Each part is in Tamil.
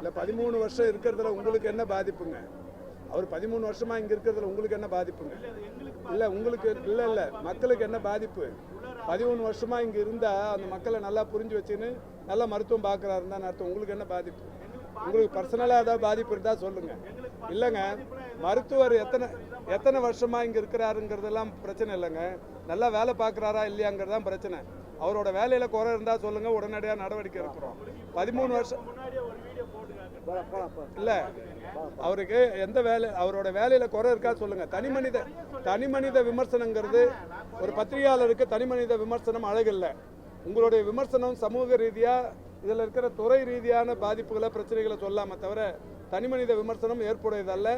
இல்லை 13 வருஷம் இருக்கிறதுல உங்களுக்கு என்ன பாதிப்புங்க? அவர் 13 வருஷமா இங்கே இருக்கிறதுல உங்களுக்கு என்ன பாதிப்புங்க? இல்லை உங்களுக்கு இல்லை மக்களுக்கு என்ன பாதிப்பு? 13 வருஷமா இங்கே இருந்தால் அந்த மக்களை நல்லா புரிஞ்சு வச்சுன்னு நல்லா மருத்துவம் பார்க்குறாருன்னு தான் அர்த்தம். உங்களுக்கு என்ன பாதிப்பு? உங்களுக்கு பர்சனலாக ஏதாவது பாதிப்பு இருந்தால் சொல்லுங்கள். இல்லைங்க, மருத்துவர் எத்தனை வருஷமாக இங்கே இருக்கிறாருங்கிறதெல்லாம் பிரச்சனை இல்லைங்க. நல்லா வேலை பார்க்குறாரா இல்லையாங்கிறது தான் பிரச்சனை. அவரோட வேலையில் குறை இருந்தால் சொல்லுங்கள், உடனடியாக நடவடிக்கை எடுக்கிறோம். 13 வருஷம் இல்லை, அவருக்கு எந்த வேலை, அவரோட வேலையில் குறை இருக்கா சொல்லுங்கள். தனிமனித விமர்சனங்கிறது ஒரு பத்திரிகையாளருக்கு தனிமனித விமர்சனம் அழகில்லை. உங்களுடைய விமர்சனம் சமூக ரீதியாக இதில் இருக்கிற துறை ரீதியான பாதிப்புகளை பிரச்சனைகளை சொல்லாம தவிர தனிமனித விமர்சனம் ஏற்புடையதல்ல.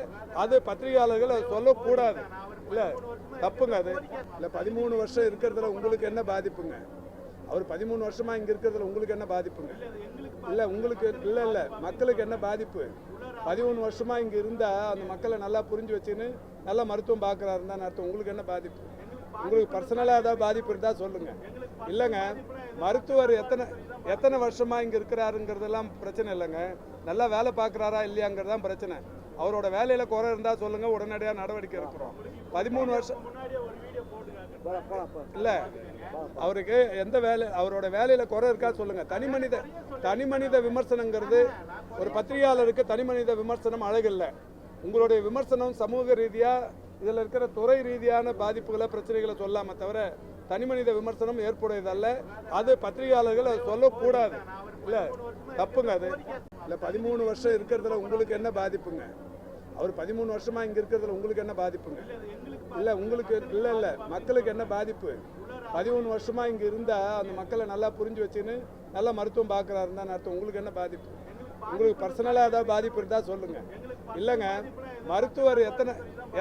அது பத்திரிகையாளர்கள் அதை சொல்லக்கூடாது. இல்லை, தப்புங்க அது. இல்லை 13 வருஷம் இருக்கிறதுல உங்களுக்கு என்ன பாதிப்புங்க? அவர் 13 வருஷமா இங்கே இருக்கிறதுல உங்களுக்கு என்ன பாதிப்புங்க? இல்லை உங்களுக்கு இல்லை மக்களுக்கு என்ன பாதிப்பு? 13 வருஷமா இங்கே இருந்தால் அந்த மக்களை நல்லா புரிஞ்சு வச்சுன்னு நல்லா மருத்துவம் பார்க்குறாருன்னு தான் அர்த்தம். உங்களுக்கு என்ன பாதிப்பு? உங்களுக்கு பர்சனலாக ஏதாவது பாதிப்பு இருந்தால் சொல்லுங்கள். இல்லைங்க, மருத்துவர் எத்தனை வருஷமா இங்கே இருக்கிறாருங்கிறதெல்லாம் பிரச்சனை இல்லைங்க. நல்லா வேலை பார்க்குறாரா இல்லையாங்கிறது தான் பிரச்சனை. அவரோட வேலையில் குறை இருந்தால் சொல்லுங்கள், உடனடியாக நடவடிக்கை எடுக்கிறோம். 13 வருஷம் இல்லை, அவருக்கு எந்த வேலை, அவரோட வேலையில் குறை இருக்கா சொல்லுங்கள். தனிமனித விமர்சனங்கிறது ஒரு பத்திரிகையாளருக்கு தனிமனித விமர்சனம் அழகில்லை. உங்களுடைய விமர்சனம் சமூக ரீதியாக இதில் இருக்கிற துறை ரீதியான பாதிப்புகளை பிரச்சனைகளை சொல்லாம தவிர தனிமனித விமர்சனம் ஏற்புடையதல்ல. அது பத்திரிகையாளர்கள் அதை சொல்லக்கூடாது. இல்லை, தப்புங்க அது. இல்லை 13 வருஷம் இருக்கிறதுல உங்களுக்கு என்ன பாதிப்புங்க? அவர் 13 வருஷமா இங்கே இருக்கிறதுல உங்களுக்கு என்ன பாதிப்புங்க? இல்லை உங்களுக்கு இல்லை மக்களுக்கு என்ன பாதிப்பு? 13 வருஷமா இங்கே இருந்தால் அந்த மக்களை நல்லா புரிஞ்சு வச்சுன்னு நல்லா மருத்துவம் பார்க்குறாருன்னு தான் அர்த்தம். உங்களுக்கு என்ன பாதிப்பு? உங்களுக்கு பர்சனலாக ஏதாவது பாதிப்பு இருந்தால் சொல்லுங்கள். இல்லைங்க, மருத்துவர்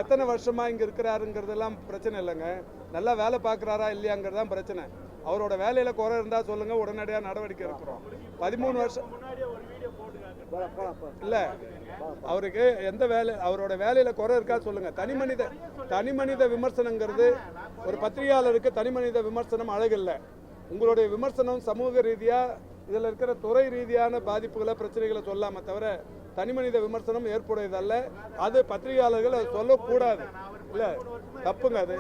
எத்தனை வருஷமா இங்கே இருக்கிறாருங்கிறதெல்லாம் பிரச்சனை இல்லைங்க. நல்லா வேலை பார்க்குறாரா இல்லையாங்கிறது தான் பிரச்சனை. அவரோட வேலையில் குறை இருந்தால் சொல்லுங்கள், உடனடியாக நடவடிக்கை எடுக்கிறோம். 13 வருஷம் இல்லை, அவருக்கு எந்த வேலை, அவரோட வேலையில் குறை இருக்கா சொல்லுங்கள். தனிமனித விமர்சனங்கிறது ஒரு பத்திரிகையாளருக்கு தனிமனித விமர்சனம் அழகில்லை. உங்களுடைய விமர்சனம் சமூக ரீதியாக இதில் இருக்கிற துறை ரீதியான பாதிப்புகளை பிரச்சனைகளை சொல்லாம தவிர தனிமனித விமர்சனம் ஏற்புடையதல்ல. அது பத்திரிகையாளர்கள் அதை சொல்லக்கூடாது. இல்லை, தப்புங்க அது.